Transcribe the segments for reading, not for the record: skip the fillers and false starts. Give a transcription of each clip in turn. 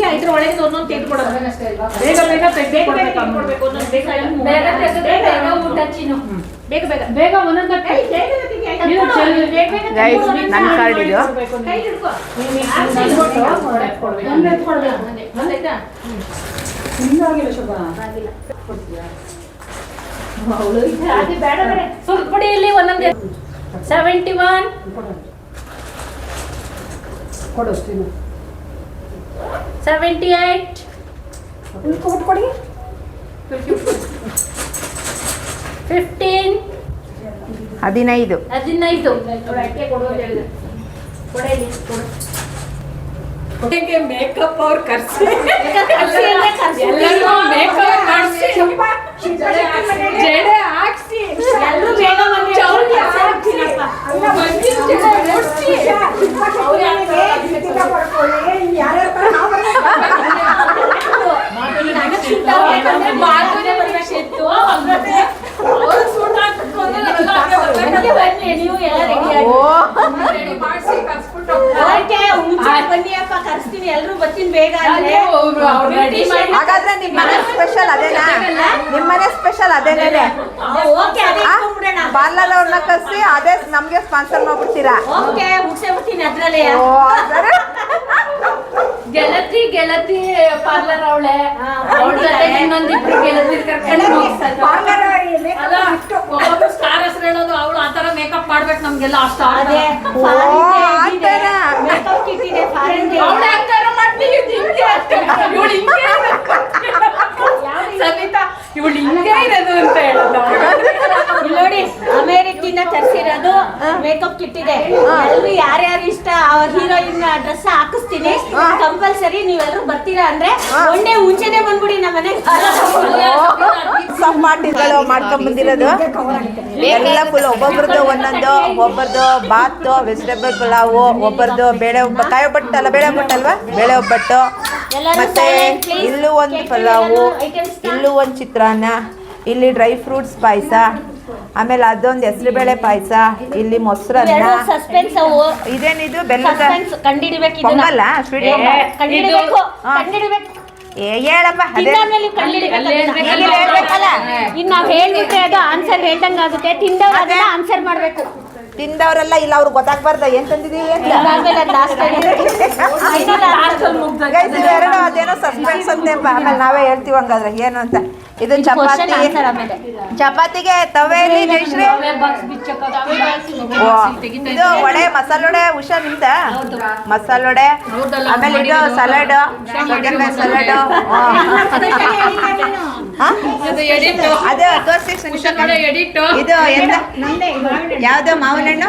ಇದ್ರ ಒಳಗೆ ಒಂದೊಂದು ತೆಗೆದುಕೊಡೋದು ಬೇಗ ಬೇಗ ತೆಗೆದುಕೊಡ್ಬೇಕು ಒಂದೊಂದು ಬೇಗ ಬೇಗ ಬೇಗ ಒಂದೊಂದು ನನ್ನ ಕಾರ್ಡ್ ಇದು ಸ್ವಲ್ಪ ಇಲ್ಲಿ ಒಂದೊಂದು 71 78 ಕೊಡಿ 15 15 ಮೇಕಪ್ ಅವ್ರು ಕರ್ಸಿ ಎಲ್ಲರೂ ಮೇಕಪ್ ಮಾಡಿಸಿ ಜಡೆ ಹಾಕ್ಸಿ ಎಲ್ಲರೂ ಬೇಗ ನೀವು ಎಲ್ಲ ಬನ್ನಿಯಪ್ಪ ಕರ್ಸ್ತೀನಿ ಎಲ್ರು ಬರ್ತೀನಿ ಬೇಗ ಹಾಗಾದ್ರೆ ನಿಮ್ಮನೆ ಸ್ಪೆಷಲ್ ಅದೇನಾ ನಿಮ್ಮನೆ ಸ್ಪೆಷಲ್ ಅದೇನೇ ಪಾರ್ಲರ್ ಅವ್ರನ್ನ ಕರ್ಸಿ ಅದೇ ನಮ್ಗೆ ಸ್ಪಾನ್ಸರ್ ಮಾಡ್ಬಿಡ್ತೀರಾ ಅದ್ರಲ್ಲೇ ಗೆಳತಿ ಪಾರ್ಲರ್ ಅವಳೆ ಇನ್ನೊಂದಿಬ್ರು ಗೆಳತಿ ಸ್ಟಾರ್ ಹೆಸರು ಹೇಳೋದು ಅವಳು ಆತರ ಮೇಕಪ್ ಮಾಡ್ಬೇಕು ನಮ್ಗೆಲ್ಲ ಅಷ್ಟ ಸವಿತಾ ಇವಳು ಹಿಂಗೆ ಇರೋದು ಅಂತ ಹೇಳೋದು ನೋಡಿ ಅಮೇರಿಕಿಂದ ತರಿಸಿರೋದು ಮೇಕಪ್ ಕಿಟ್ ಇದೆ ಎಲ್ರು ಯಾರ್ಯಾರು ಇಷ್ಟ ಹೀರೋಯಿನ್ ಡ್ರೆಸ್ ಹಾಕಿಸ್ತೀನಿ ಕಂಪಲ್ಸರಿ ನೀವೆಲ್ಲರೂ ಬರ್ತೀರಾ ಅಂದ್ರೆ ಒಂದೇ ಮುಂಚೆನೆ ಬಂದ್ಬಿಡಿ ನಮ್ಮ ಮನೆಗೆ ಮಾಡ್ಕೊಂಡ್ ಬಂದಿರೋದು ಎಲ್ಲ ಫುಲ್ ಒಬ್ಬೊಬ್ರದ್ದು ಒಂದೊಂದು ಒಬ್ಬರದು ಬಾತು ವೆಜಿಟೇಬಲ್ ಪಲಾವು ಒಬ್ಬರದು ಬೇಳೆ ಕಾಯಿ ಒಬ್ಬಟ್ಟು ಅಲ್ಲ ಬೇಳೆ ಒಬ್ಬಟ್ಟು ಅಲ್ವಾ ಬೇಳೆ ಒಬ್ಬಟ್ಟು ಮತ್ತೆ ಇಲ್ಲೂ ಒಂದು ಪಲಾವು ಇಲ್ಲೂ ಒಂದು ಚಿತ್ರಾನ್ನ ಇಲ್ಲಿ ಡ್ರೈ ಫ್ರೂಟ್ಸ್ ಪಾಯಸ ಆಮೇಲೆ ಅದೊಂದು ಹೆಸರುಬೇಳೆ ಪಾಯಸ ಇಲ್ಲಿ ಮೊಸರನ್ನ ಇದೇನಿದು ಬೆಲ್ಲದ ಪೊಂಗಲ್ಲ ಸ್ವೀಟ್ ಹೇಳಪ್ಪ ಇನ್ನು ನಾವು ಹೇಳ್ಬಿಟ್ರೆ ಅದು ಆನ್ಸರ್ ಹೇಳ್ದಂಗೆ ಆಗುತ್ತೆ ತಿಂದವ್ರು ಆನ್ಸರ್ ಮಾಡಬೇಕು ತಿಂದವರೆಲ್ಲ ಇಲ್ಲ ಅವ್ರಿಗೆ ಗೊತ್ತಾಗ್ಬಾರ್ದ ಏನ್ ತಂದಿದೀವಿ ಅಂತ ಎರಡು ಅದೇನೋ ಸಸ್ಪೆನ್ಸ್ ಅಂತೆಪ್ಪ ಆಮೇಲೆ ನಾವೇ ಹೇಳ್ತೀವಿ ಹಂಗಾದ್ರೆ ಏನು ಅಂತ ಇದು ಚಪಾತಿಗೆ ತವೆಯಲ್ಲಿ ಜಯಶ್ರೀ ಇದು ವಡೆ ಮಸಾಲೊಡೆ ಉಷಾ ನಿಮ್ದ ಮಸಾಲೊಡೆ ಆಮೇಲೆ ಇದು ಸಲಾಡ್ ಸೌತೆಕಾಯಿ ಸಲಾಡ್ ಅದೇ ತೋರಿಸಿ ಇದು ಎಂತ ಯಾವ್ದು ಮಾವಿನ ಹಣ್ಣು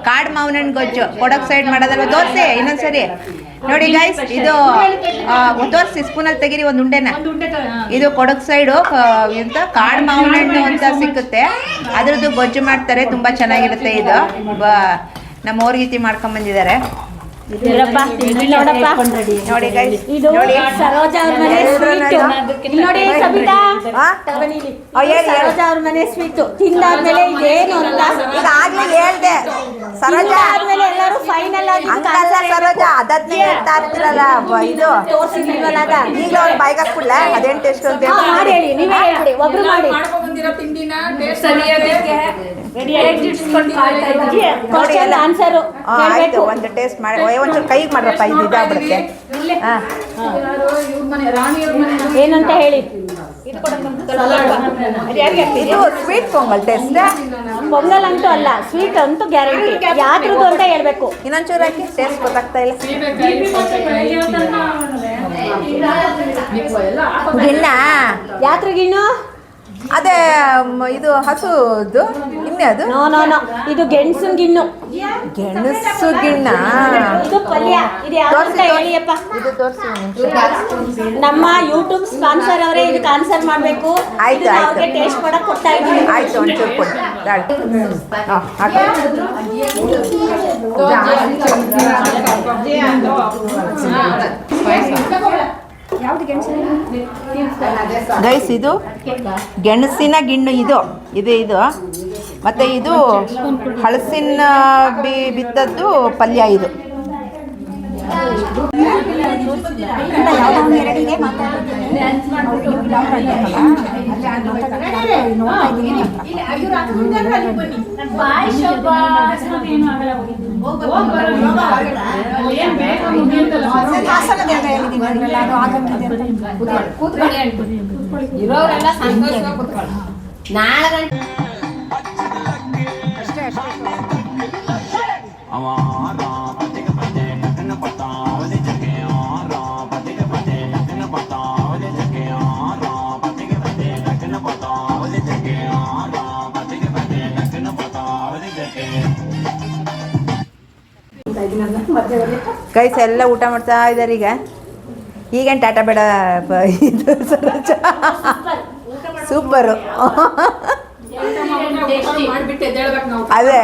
ಕಾಡು ಮಾವಿನ ಹಣ್ಣು ಗೊಜ್ಜು ಕೊಡಕ್ ಸೈಡ್ ಮಾಡೋದಲ್ವ ತೋರಿಸಿ ಇನ್ನೊಂದ್ಸರಿ ನೋಡಿ ಗೈಸ್ ಇದು ತೋರಿಸಿ ಸ್ಪೂನಲ್ಲಿ ತೆಗೀರಿ ಒಂದು ಉಂಡೆನ ಇದು ಕೊಡಕ್ ಸೈಡು ಎಂತ ಕಾಡು ಮಾವಿನ ಹಣ್ಣು ಅಂತ ಸಿಕ್ಕುತ್ತೆ ಅದ್ರದ್ದು ಗೊಜ್ಜು ಮಾಡ್ತಾರೆ ತುಂಬಾ ಚೆನ್ನಾಗಿರುತ್ತೆ ಇದು ನಮ್ಮ ಊರ್ಗೀತಿ ಮಾಡ್ಕೊಂಡ್ ಬಂದಿದ್ದಾರೆ ನೋಡಿ ಗೈಸ್ ನೋಡಿ ಸರೋಜಾ ಅವ್ರ ಮನೆ ಸ್ವೀಟ್ ನೋಡಿ ಸಬಿತಾ ಸರೋಜಾ ಅವ್ರ ಮನೆ ಸ್ವೀಟ್ ತಿಂದಾದ್ಮೇಲೆ ಇದೇನು ಅಂತ ಈಗ ಆಗ್ಲೇ ಹೇಳ್ದೆ ಸರೋಜಾ ಆದ್ಮೇಲೆ ಎಲ್ಲರೂ ಫೈನಲ್ ಆಗಿ ಹಂಗಲ್ಲ ಸರೋಜಾ ಅದನ್ನೇ ಹೇಳ್ತಾ ಇರ್ತೀರಲ್ಲ ಇದು ತೋರಿಸಿಲ್ವಲ್ಲ ಅದ ಈಗ ಅವ್ರು ಬಾಯಿಗೆ ಹಾಕ್ಬಿಡ್ಲ ಅದೇನ್ ಟೇಸ್ಟ್ ಅಂತ ಮಾಡಿ ಹೇಳಿ ನೀವೇ ಹೇಳ್ಬಿಡಿ ಒಬ್ರು ಮಾಡಿ ಆನ್ಸರ್ ಆಯ್ತು ಒಂದು ಟೇಸ್ಟ್ ಮಾಡಿ ಒಂಚೂರು ಕೈಗೆ ಮಾಡ್ರಪ್ಪ ಇದು ಇದಾಗ್ಬಿಡುತ್ತೆ ಏನಂತ ಹೇಳಿ ಇದು ಸ್ವೀಟ್ ಪೊಂಗಲ್ ಟೇಸ್ಟ್ ಪೊಂಗಲ್ ಅಂತೂ ಅಲ್ಲ ಸ್ವೀಟ್ ಅಂತೂ ಗ್ಯಾರಂಟಿ ಯಾವ್ದು ಅಂತ ಹೇಳ್ಬೇಕು ಇನ್ನೊಂಚೂರು ಹಾಕಿ ಟೇಸ್ಟ್ ಗೊತ್ತಾಗ್ತಾ ಇಲ್ಲ ಗಿಣ್ಣ ಯಾತ್ರೆಗಿನ್ನು ಅದೇ ಇದು ಹಸುದು ಇನ್ನೇ ಅದು ನೋ ನೋ ನೋ ಇದು ಗೆಣಸಿನ ಗಿಣ್ಣು ಗೆಣಸು ಗಿಣ್ಣ ಇದು ಪಲ್ಯ ಇದು ಯಾವ್ದಂತ ಹೇಳಿಯಪ್ಪ ಇದು ತೋರಿಸಿ ನಮ್ಮ ಯೂಟ್ಯೂಬ್ ಸ್ಪಾನ್ಸರ್ ಅವರೇ ಇದಕ್ಕೆ ಆನ್ಸರ್ ಮಾಡಬೇಕು ಆಯ್ತು ಆಯ್ತು ಟೇಸ್ಟ್ ಮಾಡಕ್ ಕೊಡ್ತಾ ಇದ್ದೀವಿ ಆಯ್ತು ಒಂಚೂರು ಕೊಡಿ ಗೈಸ್ ಇದು ಗೆಣಸಿನ ಗಿಣ್ಣು ಇದು ಮತ್ತು ಇದು ಹಲಸಿನ ಬಿತ್ತದ್ದು ಪಲ್ಯ ಇದು. ಇರೋರೆಲ್ಲ ಸಂತೋಷವಾಗಿ ಕೂತ್ಕೊಳ್ಳಿ. ನಾಳೆ ಗಂಟೆ ಗೈಸ್ ಎಲ್ಲ ಊಟ ಮಾಡ್ತಾ ಇದ್ದಾರೆ ಈಗೇನು ಟಾಟಾ ಬೇಡ ಇದು ಸೂಪರು ಮಾಡ್ಬಿಟ್ಟು ಎದ್ದೇಳ್ಬೇಕು ನಾವು. ಅದೇ